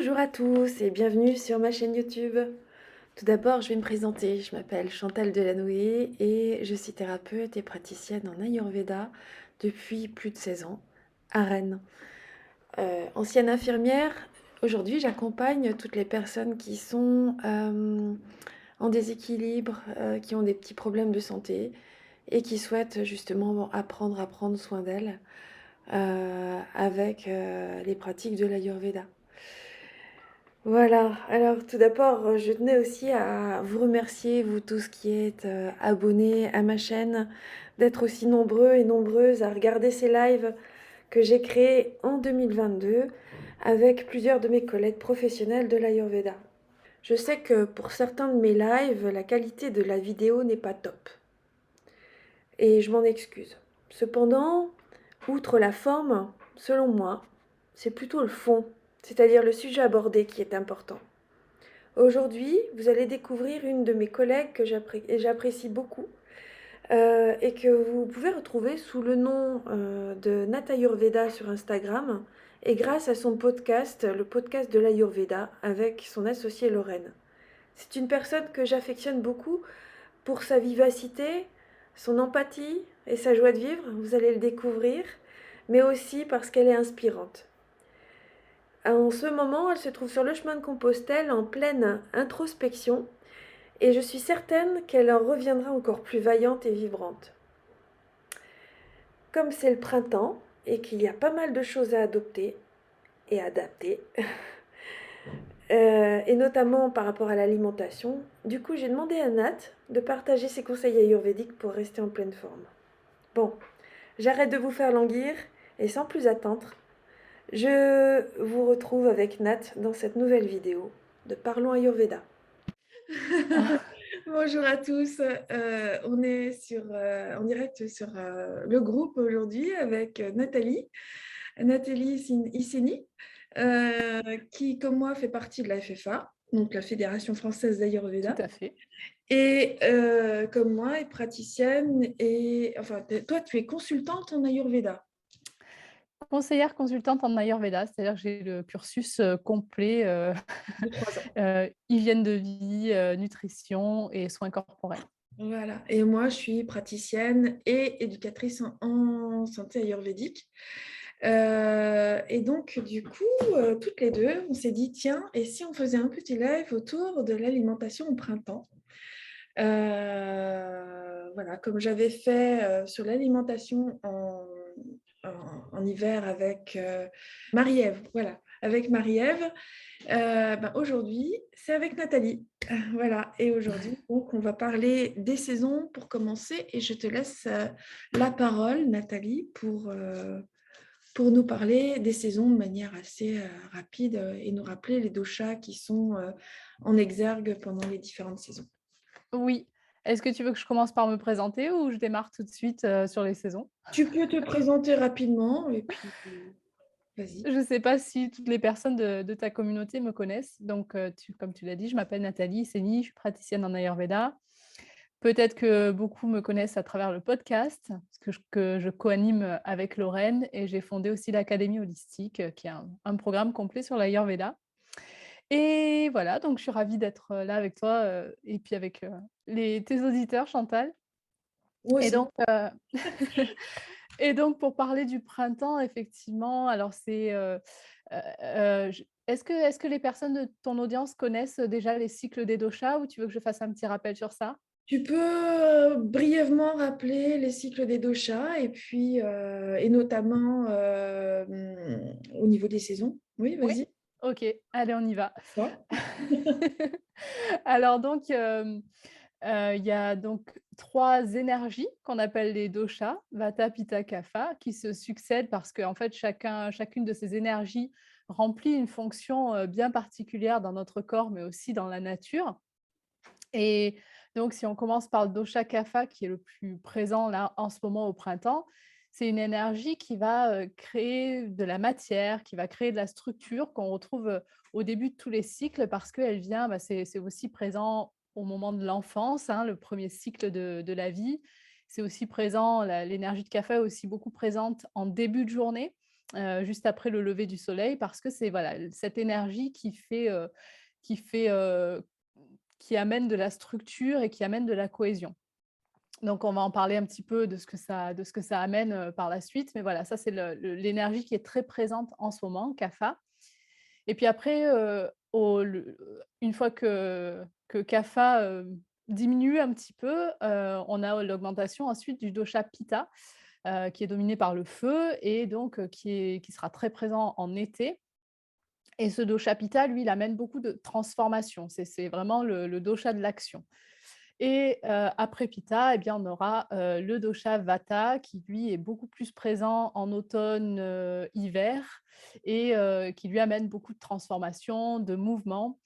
Bonjour à tous et bienvenue sur ma chaîne YouTube. Tout d'abord, je vais me présenter. Je m'appelle Chantal Delanoë et je suis thérapeute et praticienne en Ayurveda depuis plus de 16 ans à Rennes. Ancienne infirmière, aujourd'hui j'accompagne toutes les personnes qui sont en déséquilibre, qui ont des petits problèmes de santé et qui souhaitent justement apprendre à prendre soin d'elles avec les pratiques de l'Ayurveda. Voilà, alors tout d'abord, je tenais aussi à vous remercier, vous tous qui êtes abonnés à ma chaîne, d'être aussi nombreux et nombreuses à regarder ces lives que j'ai créés en 2022 avec plusieurs de mes collègues professionnels de l'Ayurveda. Je sais que pour certains de mes lives, la qualité de la vidéo n'est pas top et je m'en excuse. Cependant, outre la forme, selon moi, c'est plutôt le fond, c'est-à-dire le sujet abordé qui est important. Aujourd'hui, vous allez découvrir une de mes collègues que j'apprécie beaucoup et que vous pouvez retrouver sous le nom de Nat Ayurveda sur Instagram et grâce à son podcast, le podcast de l'Ayurveda, avec son associée Lorraine. C'est une personne que j'affectionne beaucoup pour sa vivacité, son empathie et sa joie de vivre, vous allez le découvrir, mais aussi parce qu'elle est inspirante. En ce moment, elle se trouve sur le chemin de Compostelle en pleine introspection et je suis certaine qu'elle en reviendra encore plus vaillante et vibrante. Comme c'est le printemps et qu'il y a pas mal de choses à adopter et adapter, et notamment par rapport à l'alimentation, du coup j'ai demandé à Nat de partager ses conseils ayurvédiques pour rester en pleine forme. Bon, j'arrête de vous faire languir et sans plus attendre, je vous retrouve avec Nat dans cette nouvelle vidéo de Parlons Ayurveda. Bonjour à tous, on est en direct sur le groupe aujourd'hui avec Nathalie Isseni, qui comme moi fait partie de la FFA, donc la Fédération française Tout d'Ayurveda, à fait. et comme moi est praticienne, et enfin toi tu es consultante en Ayurveda. Conseillère consultante en Ayurveda, c'est-à-dire que j'ai le cursus, complet, De 3 ans. hygiène de vie, nutrition et soins corporels. Voilà, et moi je suis praticienne et éducatrice en santé ayurvédique. Et donc, du coup, toutes les deux, on s'est dit, tiens, et si on faisait un petit live autour de l'alimentation au printemps. Voilà, comme j'avais fait sur l'alimentation en hiver avec Marie-Ève, voilà, avec Marie-Ève, aujourd'hui, c'est avec Nathalie. Voilà, et aujourd'hui, donc, on va parler des saisons pour commencer, et je te laisse la parole, Nathalie, pour nous parler des saisons de manière assez rapide et nous rappeler les doshas qui sont en exergue pendant les différentes saisons. Oui. Est-ce que tu veux que je commence par me présenter ou je démarre tout de suite, sur les saisons? Tu peux te présenter rapidement et puis vas-y. Je ne sais pas si toutes les personnes de ta communauté me connaissent. Donc, comme tu l'as dit, je m'appelle Nathalie Isseni, je suis praticienne en Ayurveda. Peut-être que beaucoup me connaissent à travers le podcast, parce que je co-anime avec Lorraine et j'ai fondé aussi l'Académie holistique, qui est un programme complet sur l'Ayurveda. Et voilà, donc je suis ravie d'être, là avec toi, et puis avec, tes auditeurs, Chantal. Moi Et aussi. donc, et donc pour parler du printemps, effectivement, alors c'est, je est-ce que les personnes de ton audience connaissent déjà les cycles des doshas ou tu veux que je fasse un petit rappel sur ça? Tu peux brièvement rappeler les cycles des doshas et puis et notamment au niveau des saisons. Oui, Oui? vas-y. OK, allez, on y va. Toi. Alors donc, il y a donc 3 énergies qu'on appelle les doshas, Vata, Pitta, Kapha, qui se succèdent parce qu'en fait chacune de ces énergies remplit une fonction, bien particulière dans notre corps, mais aussi dans la nature. Et donc si on commence par le dosha Kapha qui est le plus présent là en ce moment au printemps, c'est une énergie qui va, créer de la matière, qui va créer de la structure qu'on retrouve, au début de tous les cycles parce qu'elle vient, c'est aussi présent au moment de l'enfance, hein, le premier cycle de la vie. C'est aussi présent, l'énergie de Kapha est aussi beaucoup présente en début de journée. juste après le lever du soleil parce que c'est voilà, cette énergie qui fait, qui amène de la structure et qui amène de la cohésion. Donc on va en parler un petit peu de ce que ça amène, par la suite, mais voilà, ça c'est l'énergie qui est très présente en ce moment, Kapha. Et puis après, une fois que Kapha, diminue un petit peu, on a l'augmentation ensuite du dosha Pitta, qui est dominé par le feu et donc qui sera très présent en été. Et ce dosha Pitta, lui, il amène beaucoup de transformations. C'est vraiment le dosha de l'action. Et après Pitta, eh bien, on aura, le dosha Vata qui, lui, est beaucoup plus présent en automne, hiver et qui lui amène beaucoup de transformations, de mouvements,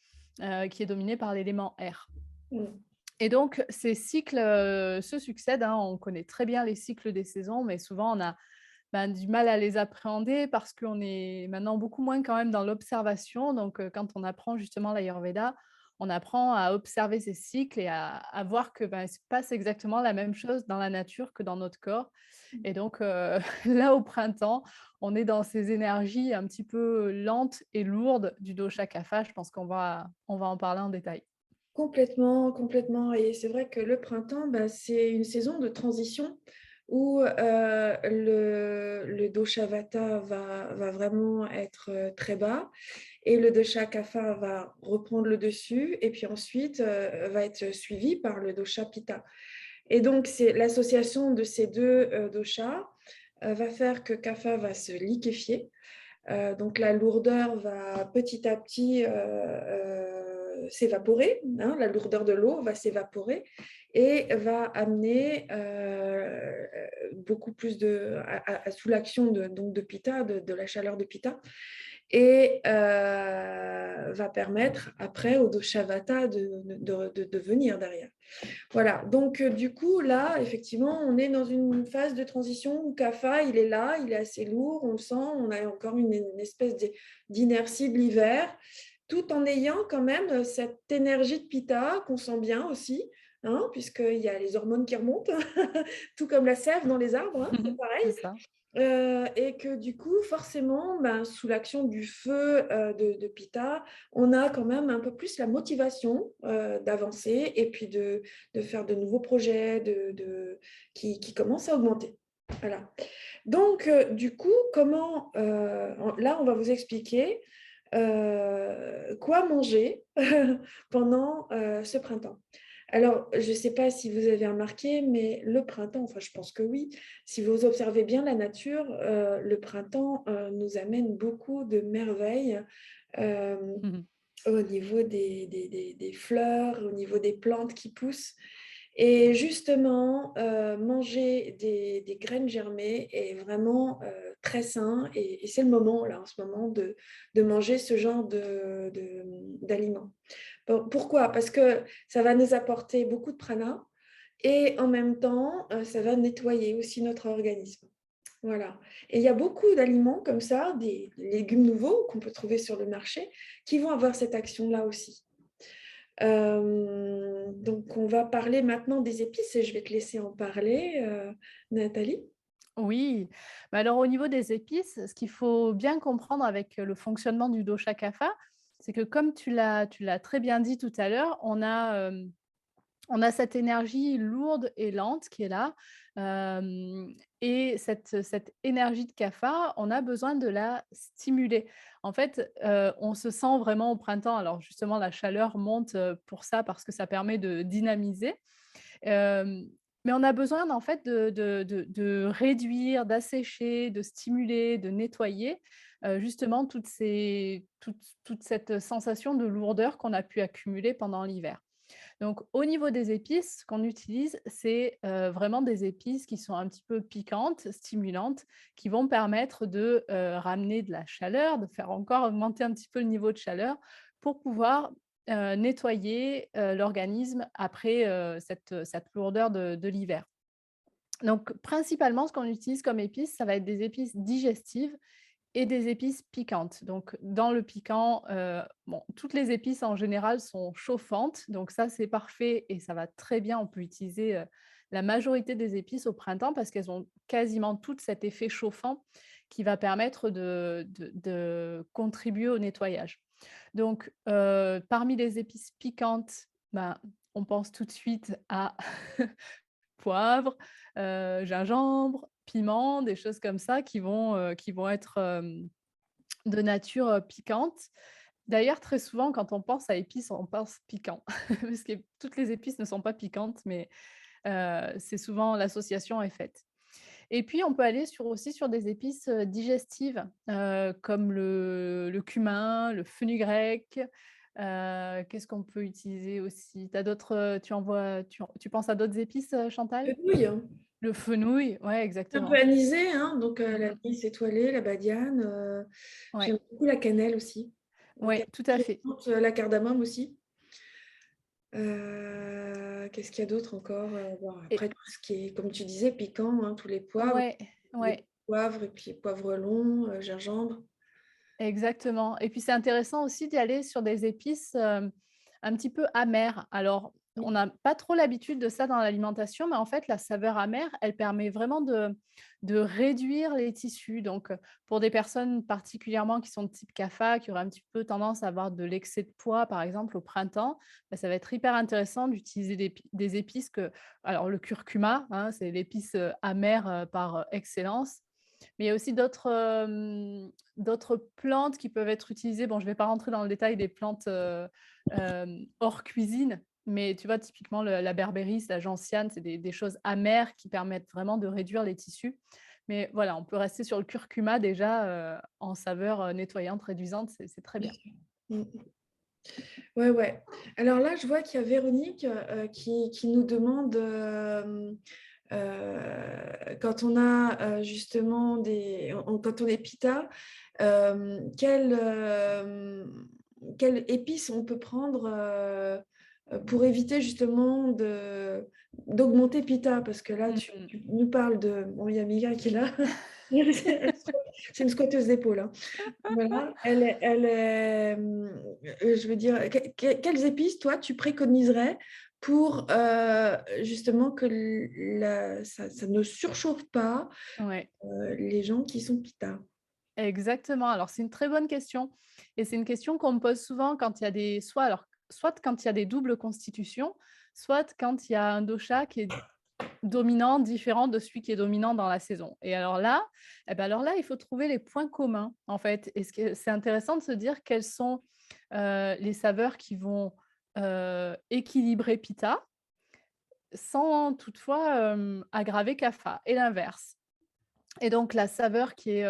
qui est dominé par l'élément air. Mm. Et donc ces cycles, se succèdent, hein. On connaît très bien les cycles des saisons, mais souvent on a, ben, du mal à les appréhender parce qu'on est maintenant beaucoup moins quand même dans l'observation. Donc quand on apprend justement l'Ayurveda, on apprend à observer ces cycles et à voir que, ben, il se passe exactement la même chose dans la nature que dans notre corps. Et donc là, au printemps, on est dans ces énergies un petit peu lentes et lourdes du dosha Kapha. Je pense on va en parler en détail. Complètement, complètement. Et c'est vrai que le printemps, bah, c'est une saison de transition où le dosha Vata va vraiment être très bas et le dosha Kapha va reprendre le dessus et puis ensuite va être suivi par le dosha Pitta. Et donc, c'est l'association de ces deux doshas va faire que Kapha va se liquéfier. Donc la lourdeur va petit à petit s'évaporer, hein, la lourdeur de l'eau va s'évaporer et va amener beaucoup plus sous l'action donc de Pitta, de la chaleur de Pitta, et va permettre après au Doshavata de venir derrière. Voilà, donc du coup, là, effectivement, on est dans une phase de transition où Kapha, il est là, il est assez lourd, on le sent, on a encore une espèce d'inertie de l'hiver, tout en ayant quand même cette énergie de Pitta qu'on sent bien aussi, hein, puisqu'il y a les hormones qui remontent, tout comme la sève dans les arbres, hein, c'est pareil. C'est ça. Et que du coup, forcément, ben, sous l'action du feu de Pitta, on a quand même un peu plus la motivation d'avancer et puis de faire de nouveaux projets qui commencent à augmenter. Voilà. Donc, du coup, là, on va vous expliquer quoi manger pendant ce printemps. Alors, je ne sais pas si vous avez remarqué, mais le printemps, enfin je pense que oui, si vous observez bien la nature, le printemps nous amène beaucoup de merveilles euh, au niveau des fleurs, au niveau des plantes qui poussent. Et justement, manger des graines germées est vraiment très sain et c'est le moment, là, en ce moment, de manger ce genre d'aliments. Pourquoi? Parce que ça va nous apporter beaucoup de prana et en même temps, ça va nettoyer aussi notre organisme. Voilà. Et il y a beaucoup d'aliments comme ça, des légumes nouveaux qu'on peut trouver sur le marché, qui vont avoir cette action-là aussi. Donc, on va parler maintenant des épices et je vais te laisser en parler, Nathalie. Oui, mais alors au niveau des épices, ce qu'il faut bien comprendre avec le fonctionnement du dosha kapha, c'est que comme tu l'as très bien dit tout à l'heure, on a cette énergie lourde et lente qui est là. Et cette énergie de kapha, on a besoin de la stimuler. En fait, on se sent vraiment au printemps. Alors justement, la chaleur monte pour ça parce que ça permet de dynamiser. Mais on a besoin en fait de réduire, d'assécher, de stimuler, de nettoyer, justement toute cette sensation de lourdeur qu'on a pu accumuler pendant l'hiver. Donc au niveau des épices, ce qu'on utilise, c'est, vraiment des épices qui sont un petit peu piquantes, stimulantes, qui vont permettre de, ramener de la chaleur, de faire encore augmenter un petit peu le niveau de chaleur pour pouvoir, nettoyer, l'organisme après, cette lourdeur de l'hiver. Donc principalement, ce qu'on utilise comme épices, ça va être des épices digestives et des épices piquantes. Donc dans le piquant, bon, toutes les épices en général sont chauffantes, donc ça c'est parfait et ça va très bien. On peut utiliser, la majorité des épices au printemps parce qu'elles ont quasiment toutes cet effet chauffant qui va permettre de contribuer au nettoyage. Donc, parmi les épices piquantes, ben, on pense tout de suite à poivre, gingembre, piment, des choses comme ça qui vont être, de nature, piquante. D'ailleurs, très souvent, quand on pense à épices, on pense piquant, parce que toutes les épices ne sont pas piquantes, mais c'est souvent l'association est faite. Et puis, on peut aller aussi sur des épices, digestives, comme le cumin, le fenugrec. Qu'est-ce qu'on peut utiliser aussi? Tu d'autres, tu penses à d'autres épices, Chantal? Fenouil, hein. Le fenouil, ouais, Un peu exactement. anisé, hein, donc Mmh mh. l'anis étoilé, la badiane, Ouais, j'aime beaucoup la cannelle aussi. La ouais, cannelle tout à fait. pimentante, la cardamome aussi. Qu'est-ce qu'il y a d'autre encore? Bon, Et après tout ce qui est, comme tu disais, piquant, hein, tous ouais, les ouais. poivres et puis poivre long, gingembre. Exactement et puis c'est intéressant aussi d'y aller sur des épices, un petit peu amères. Alors, on Oui, n'a pas trop l'habitude de ça dans l'alimentation, mais en fait, la saveur amère, elle permet vraiment de réduire les tissus. Donc, pour des personnes particulièrement qui sont de type CAFA, qui auraient un petit peu tendance à avoir de l'excès de poids, par exemple, au printemps, bah, ça va être hyper intéressant d'utiliser des épices alors le curcuma, hein, c'est l'épice, amère, par, excellence. Mais il y a aussi d'autres plantes qui peuvent être utilisées. Bon, je ne vais pas rentrer dans le détail des plantes, hors cuisine, mais tu vois, typiquement la berbéris, la gentiane, c'est des choses amères qui permettent vraiment de réduire les tissus. Mais voilà, on peut rester sur le curcuma déjà, en saveur, nettoyante, réduisante, c'est très bien bien. sûr. Mmh. Ouais, ouais. Alors là, je vois qu'il y a Véronique, qui nous demande, quand on a, justement quand on est pita, quelle épice on peut prendre, pour éviter justement d'augmenter pita? Parce que là, tu Mmh. tu nous parles de bon, il y a Mia qui est là. C'est une squatteuse d'épaule, hein. Voilà, je veux dire, quelles épices, toi, tu préconiserais pour justement que ça ne surchauffe pas Ouais, les gens qui sont pita? exactement. Alors c'est une très bonne question et c'est une question qu'on me pose souvent quand il y a soit quand il y a des doubles constitutions, soit quand il y a un dosha qui est dominant, différent de celui qui est dominant dans la saison. Et alors là, il faut trouver les points communs, en fait. Et c'est intéressant de se dire quelles sont les saveurs qui vont équilibrer Pitta sans toutefois aggraver Kapha, et l'inverse. Et donc les saveurs qui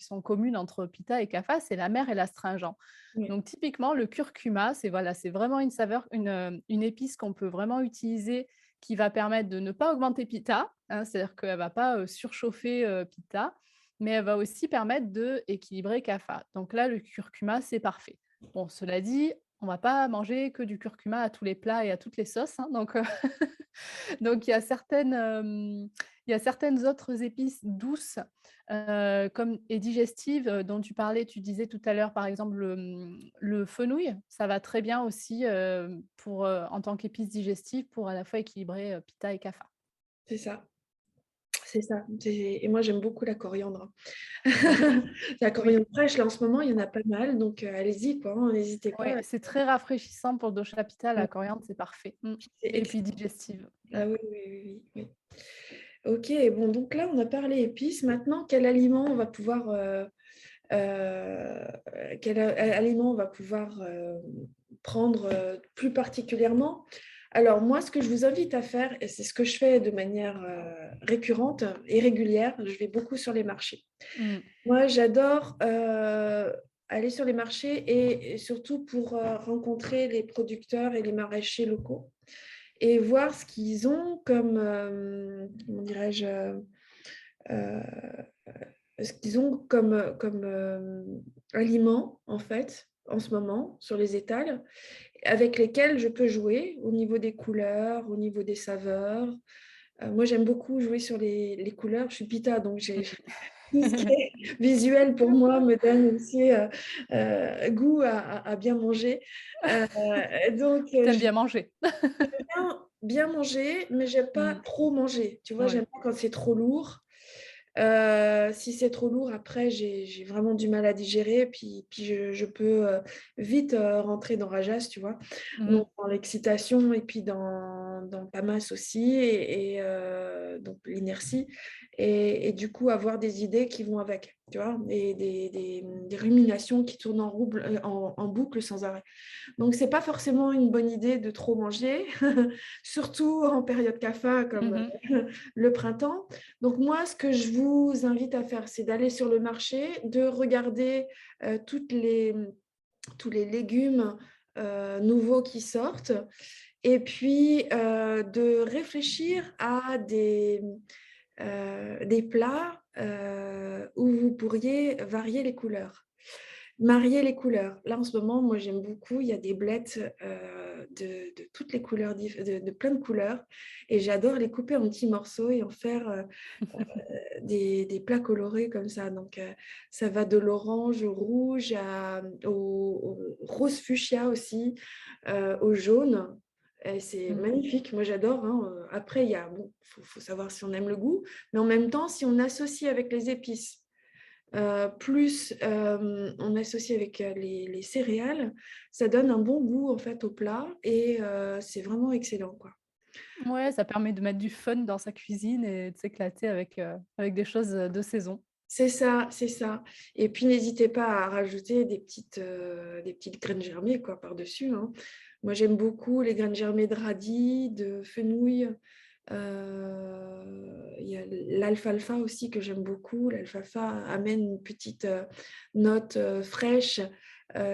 sont communes entre Pitta et Kapha, c'est l'amer et l'astringent. Oui, Donc typiquement, le curcuma, c'est vraiment une épice qu'on peut vraiment utiliser qui va permettre de ne pas augmenter Pitta, hein, c'est-à-dire qu'elle va pas, surchauffer, Pitta, mais elle va aussi permettre d'équilibrer Kapha. Donc là, le curcuma, c'est parfait. Bon, cela dit, on va pas manger que du curcuma à tous les plats et à toutes les sauces, hein, donc donc il y a certaines autres épices douces, comme et digestives, dont tu parlais. Tu disais tout à l'heure, par exemple, le fenouil, ça va très bien aussi, en tant qu'épice digestive pour à la fois équilibrer, pitta et kapha. c'est ça, c'est ça. Et moi, j'aime beaucoup la coriandre. La Oui, coriandre fraîche, là, en ce moment, il y en a pas mal, donc allez-y, quoi, hein, n'hésitez pas. ouais, c'est très rafraîchissant pour le dosha pitta, Ouais, la coriandre, c'est parfait. c'est Et puis excellent. digestive. Ah oui, oui, oui, oui, oui. Ok, bon, donc là, on a parlé épices. Maintenant, quel aliment on va pouvoir prendre plus particulièrement. Alors moi, ce que je vous invite à faire, et c'est ce que je fais de manière récurrente et régulière, je vais beaucoup sur les marchés. Mmh. Moi, j'adore aller sur les marchés et surtout pour rencontrer les producteurs et les maraîchers locaux et voir ce qu'ils ont comme, comment dirais-je, euh, ce qu'ils ont comme aliments, en fait, en ce moment, sur les étals, avec lesquels je peux jouer au niveau des couleurs, au niveau des saveurs. Moi, j'aime beaucoup jouer sur les couleurs. Je suis pita, donc tout ce qui est visuel pour moi me donne aussi goût à bien manger. Euh, donc, Tu j'aime bien manger. bien manger, mais j'aime pas Mmh. trop manger. Tu vois, j'aime Ouais. pas quand c'est trop lourd. Si c'est trop lourd, après, j'ai vraiment du mal à digérer, puis je peux vite rentrer dans Rajas, tu vois, Mmh. donc dans l'excitation et puis dans le tamas aussi, donc l'inertie, et du coup avoir des idées qui vont avec, tu vois, et des ruminations qui tournent en boucle sans arrêt. Donc, c'est pas forcément une bonne idée de trop manger, surtout en période CAFA comme Mmh. le printemps. Donc, moi, ce que je vous invite à faire, c'est d'aller sur le marché, de regarder euh, toutes les, tous les légumes nouveaux qui sortent, et puis de réfléchir à des plats où vous pourriez varier les couleurs. Marier les couleurs. Là, en ce moment, moi, j'aime beaucoup. Il y a des blettes de toutes les couleurs, de plein de couleurs. Et j'adore les couper en petits morceaux et en faire des plats colorés comme ça. Donc, ça va de l'orange au rouge, au rose fuchsia aussi, au jaune. Et c'est Mmh. magnifique. Moi, j'adore, hein. Après, bon, faut savoir si on aime le goût. Mais en même temps, si on associe avec les épices, plus on associe avec les céréales, ça donne un bon goût en fait au plat et c'est vraiment excellent, quoi. Ouais, ça permet de mettre du fun dans sa cuisine et de s'éclater avec des choses, de saison. C'est ça, c'est ça. Et puis n'hésitez pas à rajouter des petites graines germées quoi par-dessus, hein. Moi j'aime beaucoup les graines germées de radis, de fenouil. Il y a l'alfalfa aussi que j'aime beaucoup. L'alfalfa amène une petite note fraîche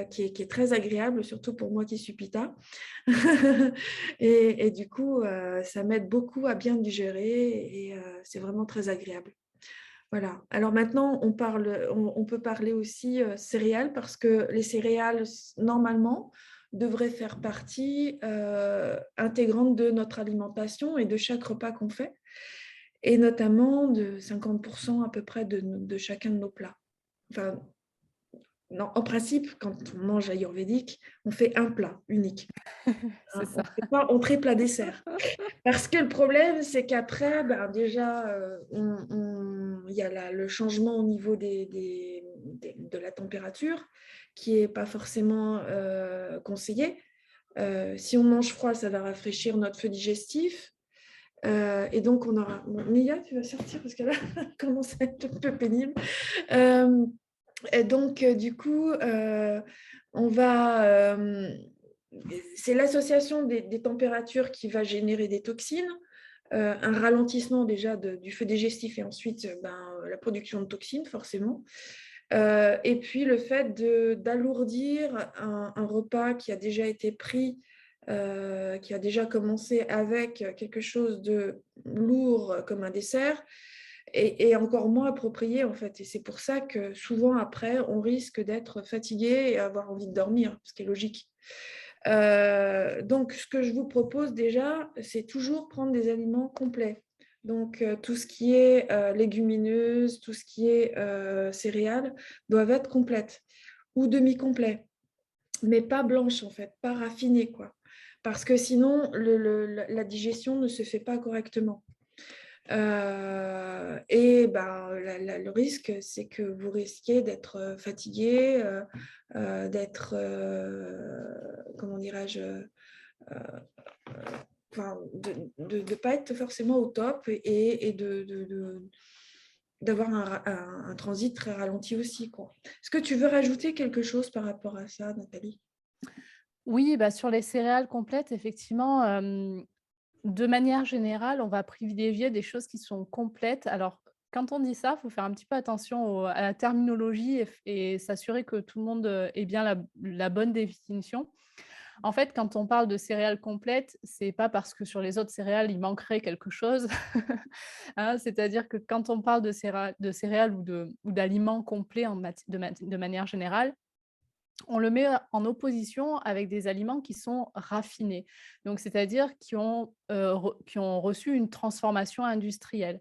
qui est très agréable, surtout pour moi qui suis pita. Et du coup, ça m'aide beaucoup à bien digérer et c'est vraiment très agréable. Voilà. Alors maintenant, on peut parler aussi céréales parce que les céréales, normalement, devraient faire partie intégrante de notre alimentation et de chaque repas qu'on fait, et notamment de 50% à peu près de chacun de nos plats. Enfin, non, en principe, quand on mange ayurvédique, on fait un plat unique, C'est hein. ça. On ne fait pas entrée, plat, dessert. Parce que le problème, c'est qu'après, ben, déjà, il y a le changement au niveau de la température qui n'est pas forcément conseillé. Si on mange froid, ça va rafraîchir notre feu digestif. Et donc, on aura... Bon, Mia, tu vas sortir parce que là, ça commence à être un peu pénible. Euh, et donc, du coup, on va... c'est l'association des températures qui va générer des toxines, un ralentissement déjà du feu digestif et ensuite la production de toxines, forcément. Et puis le fait d'alourdir un repas qui a déjà été pris, qui a déjà commencé avec quelque chose de lourd comme un dessert, et encore moins approprié en fait. Et c'est pour ça que souvent après, on risque d'être fatigué et avoir envie de dormir, ce qui est logique. Donc, ce que je vous propose déjà, c'est toujours prendre des aliments complets. Donc, tout ce qui est légumineuse, tout ce qui est céréales, doivent être complètes ou demi-complets, mais pas blanches en fait, pas raffinées quoi. Parce que sinon, la digestion ne se fait pas correctement. Et ben, le risque, c'est que vous risquez d'être fatigué, d'être, comment dirais-je, enfin, de ne pas être forcément au top et d'avoir un transit très ralenti aussi, quoi. Est-ce que tu veux rajouter quelque chose par rapport à ça, Nathalie? Oui, bah, sur les céréales complètes, effectivement, de manière générale, on va privilégier des choses qui sont complètes. Alors, quand on dit ça, il faut faire un petit peu attention à la terminologie et s'assurer que tout le monde, ait bien la bonne définition. En fait, quand on parle de céréales complètes, c'est pas parce que sur les autres céréales, il manquerait quelque chose. Hein, c'est-à-dire que quand on parle de céréales ou d'aliments complets de manière générale, on le met en opposition avec des aliments qui sont raffinés. Donc c'est-à-dire qui ont reçu une transformation industrielle.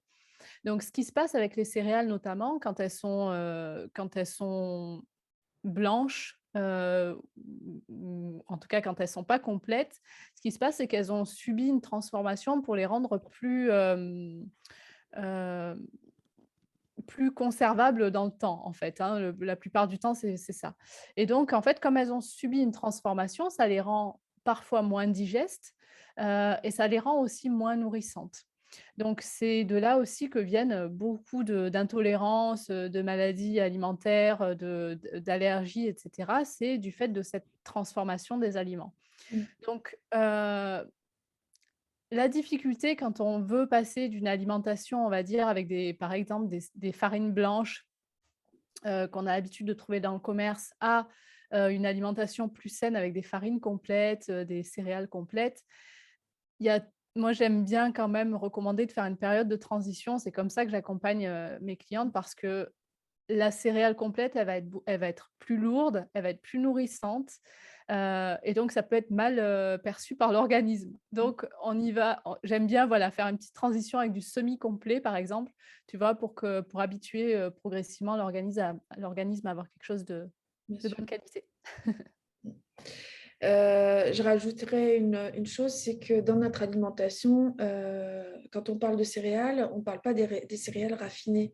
Donc ce qui se passe avec les céréales notamment quand elles sont blanches, ou en tout cas quand elles sont pas complètes, ce qui se passe, c'est qu'elles ont subi une transformation pour les rendre plus, plus conservables dans le temps, en fait, hein, la plupart du temps, c'est ça. Et donc, en fait, comme elles ont subi une transformation, ça les rend parfois moins digestes, et ça les rend aussi moins nourrissantes. Donc c'est de là aussi que viennent beaucoup d'intolérances, de maladies alimentaires, d'allergies et cetera. C'est du fait de cette transformation des aliments. Mmh. Donc la difficulté quand on veut passer d'une alimentation, on va dire, avec par exemple, des farines blanches, qu'on a l'habitude de trouver dans le commerce, à, une alimentation plus saine avec des farines complètes, des céréales complètes. Il y a Moi, j'aime bien quand même recommander de faire une période de transition. C'est comme ça que j'accompagne, mes clientes parce que la céréale complète, elle va être plus lourde, elle va être plus nourrissante, et donc ça peut être mal, perçu par l'organisme. Donc on y va j'aime bien, voilà, faire une petite transition avec du semi-complet, par exemple, tu vois? Pour habituer, progressivement l'organisme à avoir quelque chose Bien de sûr. bonne qualité. Mmh. Je rajouterais une chose, c'est que dans notre alimentation, quand on parle de céréales, on ne parle pas des céréales raffinées.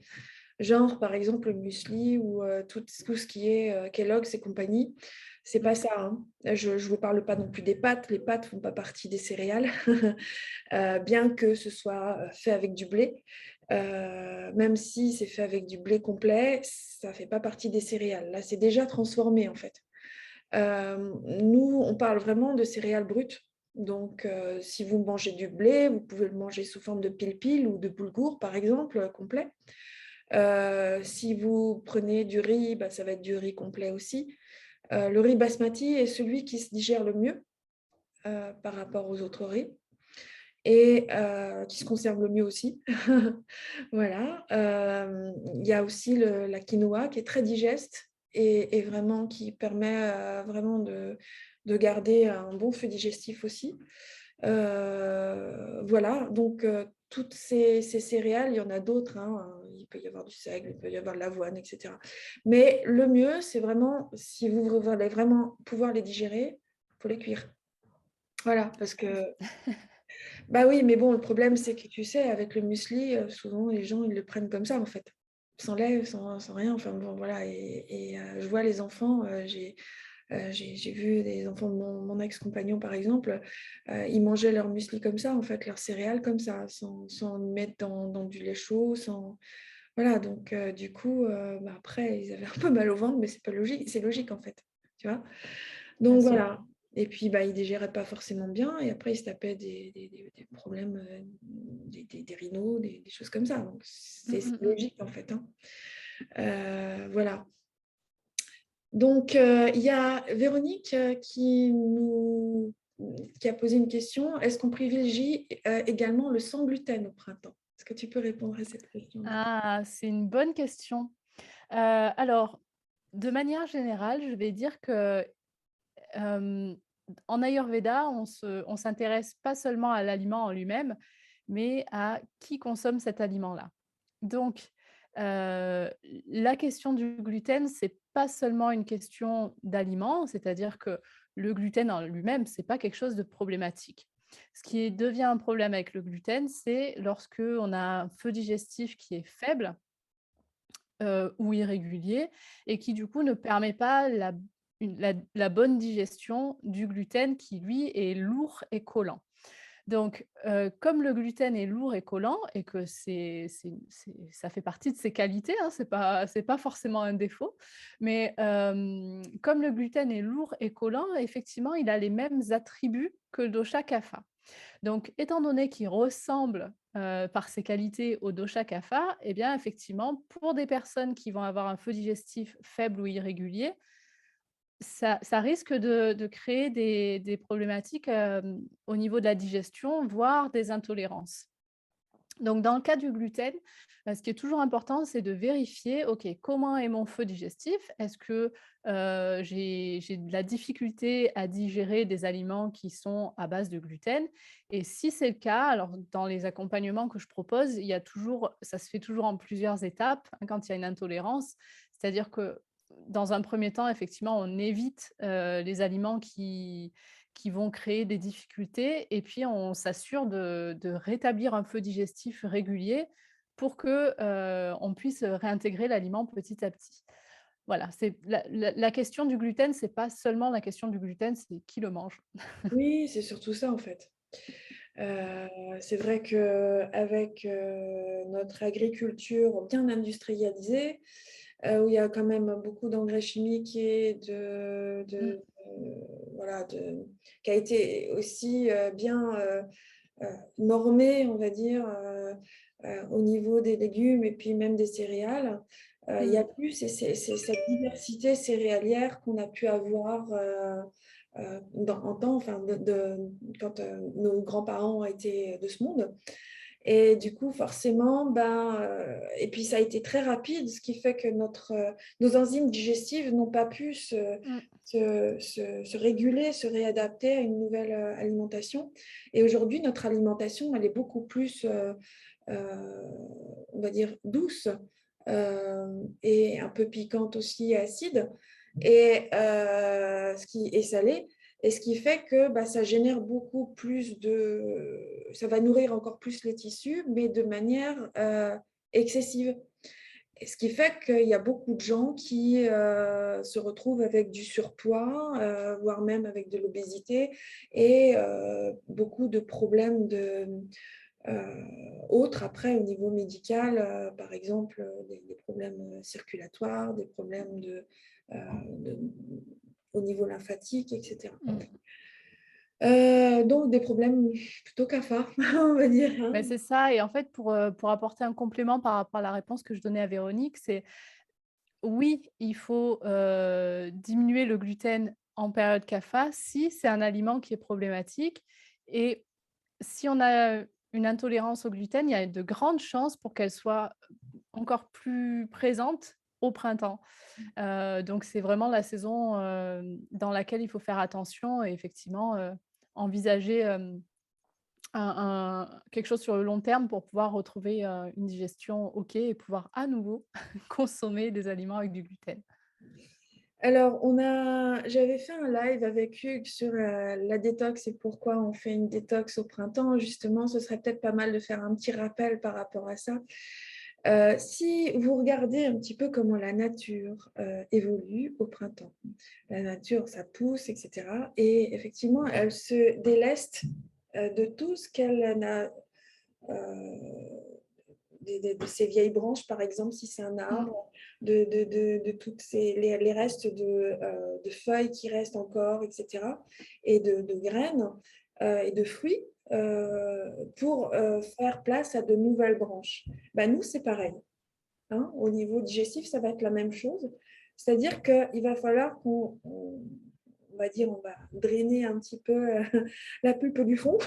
Genre, par exemple, le muesli ou tout ce qui est Kellogg's et compagnie, c'est pas ça, hein. Je ne vous parle pas non plus des pâtes. Les pâtes font pas partie des céréales, bien que ce soit fait avec du blé. Même si c'est fait avec du blé complet, ça fait pas partie des céréales. Là, c'est déjà transformé, en fait. Nous, on parle vraiment de céréales brutes. Donc, si vous mangez du blé, vous pouvez le manger sous forme de pil-pil ou de boulgour, par exemple, complet. Si vous prenez du riz, bah, ça va être du riz complet aussi. Le riz basmati est celui qui se digère le mieux par rapport aux autres riz et qui se conserve le mieux aussi. Voilà. Il y a aussi la quinoa qui est très digeste et vraiment qui permet vraiment de garder un bon feu digestif aussi. Voilà, donc toutes ces céréales, il y en a d'autres, hein, il peut y avoir du seigle, il peut y avoir de l'avoine, et cetera. Mais le mieux, c'est vraiment, si vous voulez vraiment pouvoir les digérer, il faut les cuire. Voilà, parce que bah oui, mais bon, le problème, c'est que tu sais, avec le muesli, souvent les gens, ils le prennent comme ça, en fait. Sans lait, sans rien, enfin bon, voilà et je vois les enfants, j'ai vu des enfants de mon ex-compagnon, par exemple, ils mangeaient leur muesli comme ça, en fait, leurs céréales comme ça, sans le mettre dans du lait chaud, sans voilà, donc du coup, bah, après, ils avaient un peu mal au ventre, mais c'est pas logique, c'est logique, en fait, tu vois? Bien Donc sûr. voilà et puis, bah, ils digéraient pas forcément bien et après ils se tapaient des problèmes, des rhinos, des choses comme ça, donc Mmh, c'est mmh mh. logique, en fait, hein. Voilà. Donc, il y a Véronique, qui a posé une question. Est-ce qu'on privilégie, également le sans gluten au printemps? Est-ce que tu peux répondre à cette question-là? Ah, c'est une bonne question. Alors, de manière générale, je vais dire que, hem, en Ayurveda, on s'intéresse pas seulement à l'aliment en lui-même, mais à qui consomme cet aliment-là. Donc, la question du gluten, c'est pas seulement une question d'aliment, c'est-à-dire que le gluten en lui-même, c'est pas quelque chose de problématique. Ce qui devient un problème avec le gluten, c'est lorsque on a un feu digestif qui est faible, ou irrégulier et qui du coup ne permet pas la bonne digestion du gluten qui lui est lourd et collant. Donc, comme le gluten est lourd et collant et que ça fait partie de ses qualités, hein, c'est pas forcément un défaut, mais comme le gluten est lourd et collant, effectivement, il a les mêmes attributs que le dosha kapha. Donc, étant donné qu'il ressemble, par ses qualités au dosha kapha, eh bien, effectivement, pour des personnes qui vont avoir un feu digestif faible ou irrégulier, ça risque de créer des problématiques, au niveau de la digestion, voire des intolérances. Donc dans le cas du gluten, ce qui est toujours important, c'est de vérifier, OK, comment est mon feu digestif? Est-ce que, j'ai de la difficulté à digérer des aliments qui sont à base de gluten? Et si c'est le cas, alors dans les accompagnements que je propose, il y a toujours ça se fait toujours en plusieurs étapes, hein, quand il y a une intolérance. C'est-à-dire que dans un premier temps, effectivement, on évite, les aliments qui vont créer des difficultés et puis on s'assure de rétablir un feu digestif régulier pour que, on puisse réintégrer l'aliment petit à petit. Voilà, c'est la question du gluten, c'est pas seulement la question du gluten, c'est qui le mange. Oui, c'est surtout ça, en fait. Heu, c'est vrai qu'avec, notre agriculture bien industrialisée, où il y a quand même beaucoup d'engrais chimiques et Mmh, voilà, qui a été aussi, bien, normée, on va dire, au niveau des légumes et puis même des céréales. Il y mmh. a plus cette diversité céréalière qu'on a pu avoir, en temps, enfin quand, nos grands-parents ont été de ce monde. Et du coup, forcément, ben, et puis ça a été très rapide, ce qui fait que nos enzymes digestives n'ont pas pu Mmh. se réguler, se réadapter à une nouvelle, alimentation. Et aujourd'hui, notre alimentation, elle est beaucoup plus, heu, on va dire douce, et un peu piquante aussi, acide et salée, et ce qui fait que, bah, ça génère beaucoup plus ça va nourrir encore plus les tissus, mais de manière, excessive. Et ce qui fait qu'il y a beaucoup de gens qui, se retrouvent avec du surpoids, voire même avec de l'obésité et beaucoup de problèmes autres après au niveau médical, par exemple, des problèmes, circulatoires, des problèmes de au niveau lymphatique et cetera. Mmh. Donc des problèmes plutôt CAFA, on va dire, hein. Mais c'est ça et en fait pour apporter un complément par rapport à la réponse que je donnais à Véronique, c'est oui, il faut, diminuer le gluten en période CAFA si c'est un aliment qui est problématique et si on a une intolérance au gluten, il y a de grandes chances pour qu'elle soit encore plus présente au printemps. Donc c'est vraiment la saison, dans laquelle il faut faire attention et effectivement, envisager, quelque chose sur le long terme pour pouvoir retrouver, une digestion OK et pouvoir à nouveau consommer des aliments avec du gluten. Alors j'avais fait un live avec Hugues sur, la détox et pourquoi on fait une détox au printemps. Justement, ce serait peut-être pas mal de faire un petit rappel par rapport à ça. Si vous regardez un petit peu comment la nature, évolue au printemps. La nature, ça pousse et cetera, et effectivement, elle se déleste, de tout ce qu'elle n'a, heu de ces vieilles branches, par exemple, si c'est un Mmh. arbre, de toutes les restes de feuilles qui restent encore, et cetera, et de graines, et de fruits, pour, faire place à de nouvelles branches. Bah, nous, c'est pareil, hein. Au niveau digestif, ça va être la même chose. C'est-à-dire qu'il va falloir on va dire, on va drainer un petit peu, la pulpe du fond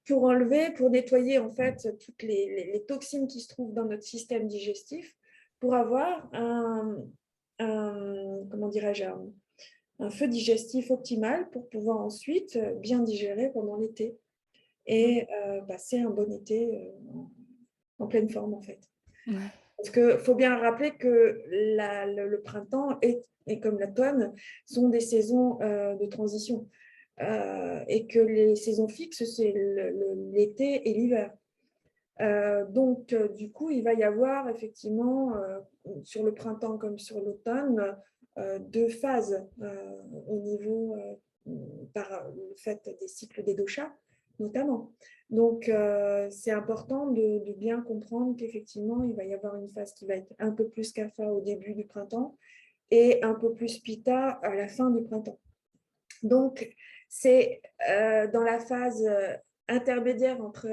pour enlever, pour nettoyer en fait toutes les toxines qui se trouvent dans notre système digestif, pour avoir comment dirais-je, un feu digestif optimal pour pouvoir ensuite, bien digérer pendant l'été Mmh. et passer un bon été, en pleine forme en fait. Ouais. Parce qu'il faut bien rappeler que le printemps et comme l'automne sont des saisons, de transition, et que les saisons fixes, c'est l'été et l'hiver. Donc du coup, il va y avoir effectivement, sur le printemps comme sur l'automne, 2 phases, au niveau, par le fait des cycles des doshas, notamment. Donc c'est important de bien comprendre qu'effectivement, il va y avoir une phase qui va être un peu plus kapha au début du printemps et un peu plus pitta à la fin du printemps. Donc c'est, dans la phase, intermédiaire entre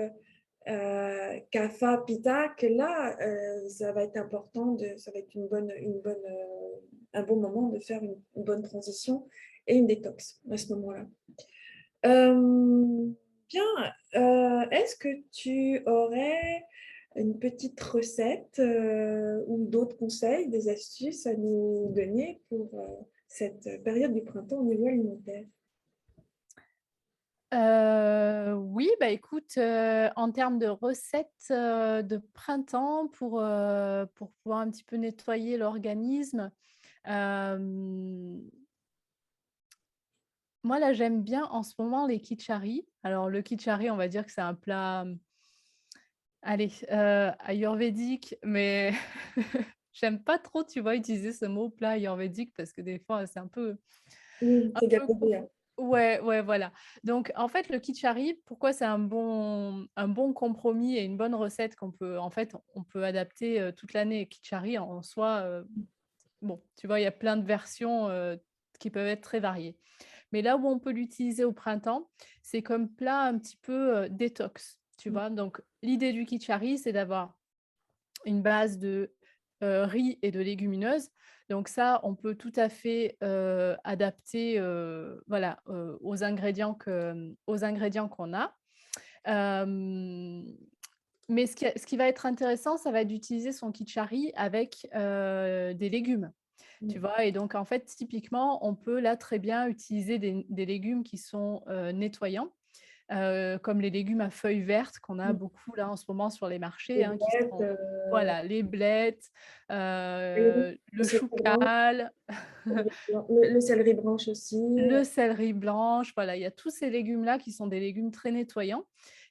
Kapha, Pitta, que là, ça va être important ça va être un bon moment de faire une bonne transition et une détox à ce moment-là. Bien, est-ce que tu aurais une petite recette, ou d'autres conseils, des astuces à nous donner pour, cette période du printemps au niveau alimentaire? Oui, bah, écoute, en termes de recettes, de printemps pour pouvoir un petit peu nettoyer l'organisme, hem, moi là, j'aime bien en ce moment les kitchari. Alors le kitchari, on va dire que c'est un plat, Allez, ayurvédique, mais j'aime pas trop, tu vois, utiliser ce mot plat ayurvédique parce que des fois, c'est Oui, un c'est peu galvaudé, hein. ouais, ouais, voilà. Donc en fait, le kitchari, pourquoi c'est un bon compromis et une bonne recette qu'on peut en fait, on peut adapter, toute l'année. Kitchari en soi, bon, tu vois, il y a plein de versions, qui peuvent être très variées. Mais là où on peut l'utiliser au printemps, c'est comme plat un petit peu, détox, tu Mmh. vois? Donc l'idée du kitchari, c'est d'avoir une base de, riz et de légumineuses. Donc ça, on peut tout à fait, adapter, voilà, aux ingrédients qu'on a. Hem, mais ce qui va être intéressant, ça va être d'utiliser son kitchari avec, des légumes, tu Mmh. vois? Et donc en fait, typiquement, on peut là très bien utiliser des légumes qui sont, nettoyants, comme les légumes à feuilles vertes qu'on a Mmh. beaucoup là en ce moment sur les marchés, Les hein, qui blettes, sont voilà, les blettes, le le céleri chou blanc, cal, le céleri branche aussi. le céleri blanche, voilà, il y a tous ces légumes-là qui sont des légumes très nettoyants,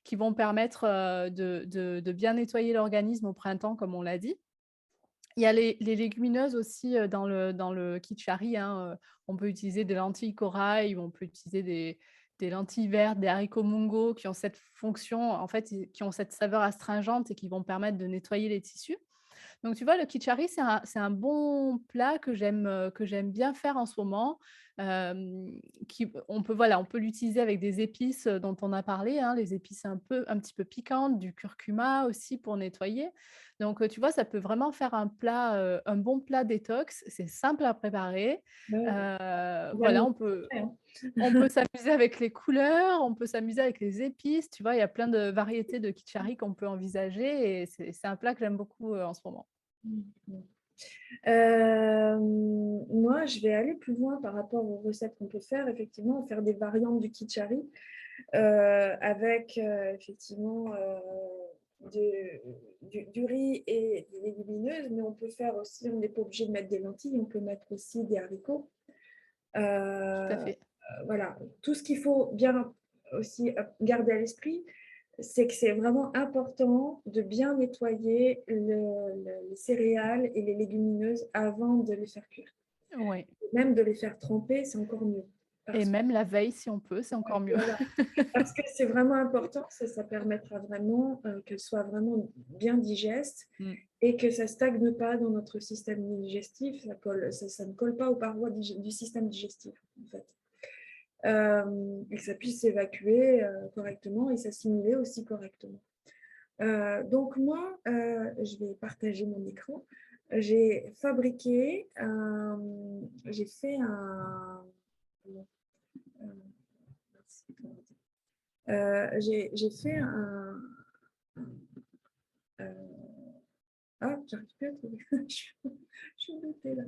qui vont permettre, de bien nettoyer l'organisme au printemps, comme on l'a dit. Il y a les légumineuses aussi, dans le kitchari, hein, on peut utiliser des lentilles corail ou on peut utiliser des lentilles vertes, des haricots mungo qui ont cette fonction, en fait, qui ont cette saveur astringente et qui vont permettre de nettoyer les tissus. Donc tu vois, le kitchari, c'est un bon plat que j'aime bien faire en ce moment, qui on peut voilà, on peut l'utiliser avec des épices, dont on a parlé, hein, les épices un petit peu piquantes, du curcuma aussi pour nettoyer. Donc, tu vois, ça peut vraiment faire un bon plat détox. C'est simple à préparer. Ouais, bien Voilà, fait, hein. on peut s'amuser avec les couleurs, on peut s'amuser avec les épices, tu vois? Il y a plein de variétés de kitchari qu'on peut envisager et c'est un plat que j'aime beaucoup, en ce moment. Mmh mh. Moi, je vais aller plus loin par rapport aux recettes qu'on peut faire. Effectivement, faire des variantes du kitchari, avec, effectivement, de du riz et des légumineuses, mais on peut faire aussi on n'est pas obligé de mettre des lentilles, on peut mettre aussi des haricots. Tout à Heu, fait. voilà, tout ce qu'il faut bien aussi, garder à l'esprit, c'est que c'est vraiment important de bien nettoyer les céréales et les légumineuses avant de les faire cuire. Ouais Même de les faire tremper, c'est encore mieux. et Parce que même la veille, si on peut, c'est encore mieux. voilà, parce que c'est vraiment important, ça permettra vraiment, qu'elles soient vraiment bien digestes Mmh. et que ça stagne pas dans notre système digestif, ça ne colle pas aux parois du système digestif, en fait. Et que ça puisse s'évacuer, correctement et s'assimiler aussi correctement. Donc moi, je vais partager mon écran. J'ai fabriqué j'ai fait un comment? Mince, comment dire? J'ai fait heu, j'arrive plus à trouver. Je suis embêtée là.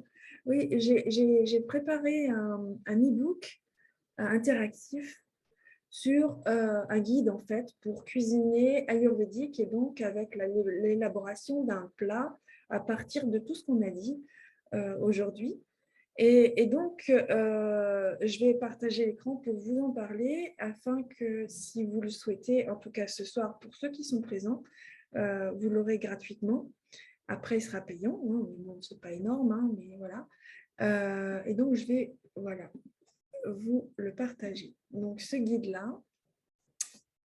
Oui, j'ai préparé un e-book, interactif sur, un guide en fait pour cuisiner ayurvédique et donc avec l'élaboration d'un plat à partir de tout ce qu'on a dit, aujourd'hui et donc je vais partager l'écran pour vous en parler afin que si vous le souhaitez, en tout cas ce soir pour ceux qui sont présents, vous l'aurez gratuitement. Après il sera payant, hein, mais bon c'est pas énorme, hein, mais voilà, et donc je vais, voilà, vous le partager. Donc ce guide-là,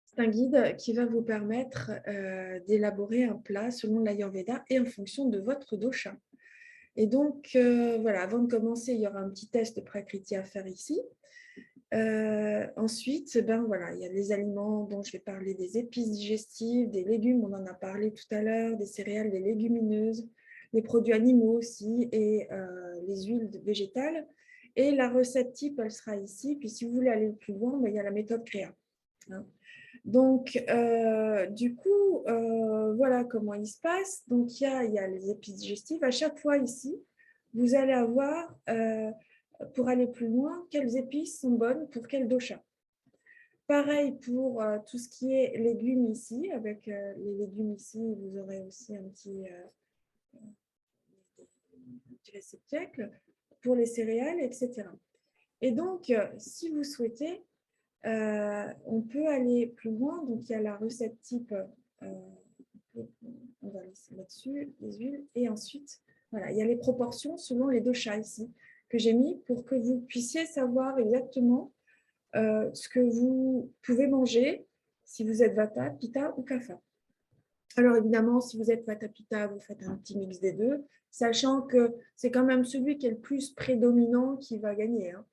c'est un guide qui va vous permettre, d'élaborer un plat selon l'Ayurveda et en fonction de votre dosha. Et donc, voilà, avant de commencer, il y aura un petit test Prakriti à faire ici. Ensuite, ben, voilà, il y a les aliments dont je vais parler, des épices digestives, des légumes, on en a parlé tout à l'heure, des céréales, des légumineuses, les produits animaux aussi et les huiles végétales. Et la recette type, elle sera ici. Puis si vous voulez aller plus loin, ben, il y a la méthode créa, hein. Donc, du coup, voilà comment il se passe. Donc, il y a les épices digestives. À chaque fois ici, vous allez avoir, pour aller plus loin, quelles épices sont bonnes pour quel dosha. Pareil pour tout ce qui est légumes ici. Avec les légumes ici, vous aurez aussi un petit réceptacle pour les céréales, etc. Et donc, si vous souhaitez, on peut aller plus loin. Donc, il y a la recette type là-dessus, les huiles. Et ensuite, voilà, il y a les proportions selon les doshas ici que j'ai mis pour que vous puissiez savoir exactement ce que vous pouvez manger si vous êtes Vata, Pitta ou Kapha. Alors évidemment, si vous êtes Vata Pitta, vous faites un petit mix des deux, sachant que c'est quand même celui qui est le plus prédominant qui va gagner. Hein.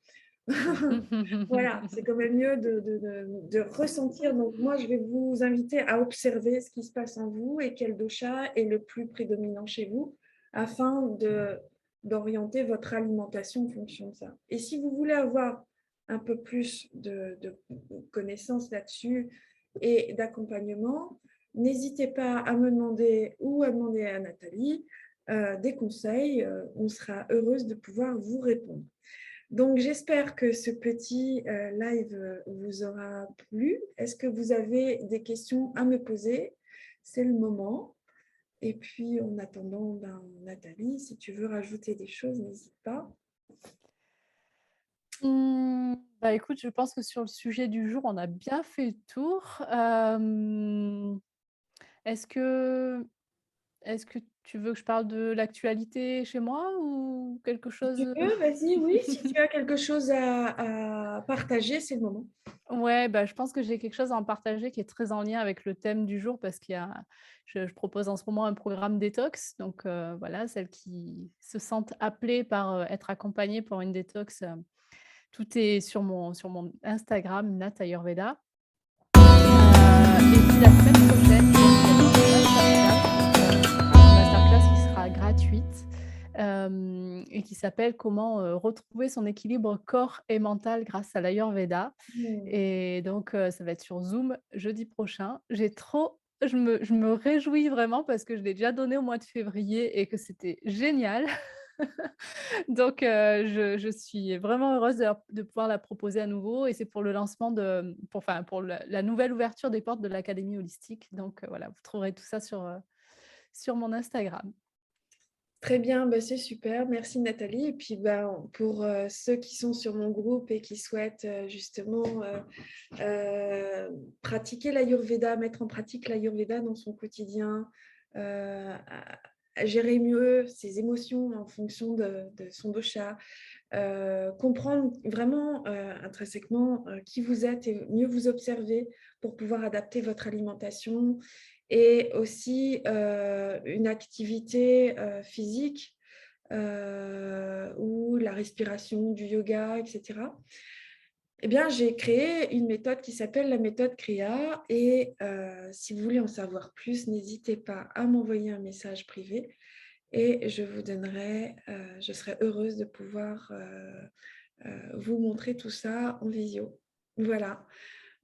Voilà, c'est quand même mieux de ressentir. Donc moi, je vais vous inviter à observer ce qui se passe en vous et quel dosha est le plus prédominant chez vous afin d'orienter votre alimentation en fonction de ça. Et si vous voulez avoir un peu plus de connaissances là-dessus et d'accompagnement, n'hésitez pas à me demander ou à demander à Nathalie des conseils. On sera heureuse de pouvoir vous répondre. Donc, j'espère que ce petit live vous aura plu. Est-ce que vous avez des questions à me poser? C'est le moment. Et puis, en attendant, Nathalie, si tu veux rajouter des choses, n'hésite pas. Bah, écoute, je pense que sur le sujet du jour, on a bien fait le tour. Est-ce que est-ce que tu veux que je parle de l'actualité chez moi ou quelque Si tu chose? veux, vas-y, oui. Si tu as quelque chose à partager, c'est le moment. Ouais, bah, je pense que j'ai quelque chose à en partager qui est très en lien avec le thème du jour parce qu'il y a je propose en ce moment un programme détox. Donc, voilà, celles qui se sentent appelées par, être accompagnées pour une détox, tout est sur mon Instagram Nat Ayurveda. Et puis la semaine prochaine, je vais organiser une masterclass qui sera gratuite, et qui s'appelle «Comment, retrouver son équilibre corps et mental grâce à l'Ayurveda». Hmm. Et donc, ça va être sur Zoom jeudi prochain. Je me réjouis vraiment parce que je l'ai déjà donné au mois de février et que c'était génial. Donc, je suis vraiment heureuse de pouvoir la proposer à nouveau et c'est pour le lancement pour la nouvelle ouverture des portes de l'académie holistique. Donc, voilà, vous trouverez tout ça sur mon Instagram. Très bien, bah, c'est super. Merci Nathalie. Et puis bah, pour ceux qui sont sur mon groupe et qui souhaitent justement euh, pratiquer l'Ayurveda, mettre en pratique l'Ayurveda dans son quotidien, à gérer mieux ses émotions en fonction de son dosha, comprendre vraiment intrinsèquement qui vous êtes et mieux vous observer pour pouvoir adapter votre alimentation et aussi une activité physique ou la respiration, du yoga, etc. Eh bien, j'ai créé une méthode qui s'appelle la méthode CREA et si vous voulez en savoir plus, n'hésitez pas à m'envoyer un message privé et je serai heureuse de pouvoir vous montrer tout ça en visio. Voilà.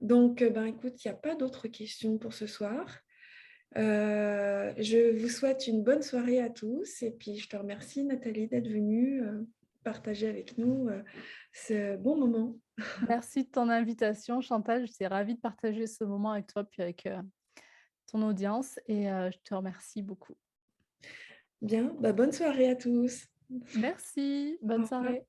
Donc, ben, écoute, il n'y a pas d'autres questions pour ce soir. Je vous souhaite une bonne soirée à tous et puis je te remercie Nathalie d'être venue partager avec nous ce bon moment. Merci de ton invitation Chantal, j'étais ravie de partager ce moment avec toi puis avec, ton audience et je te remercie beaucoup. Bien, bah, bonne soirée à tous. Merci, Au bonne revoir. soirée.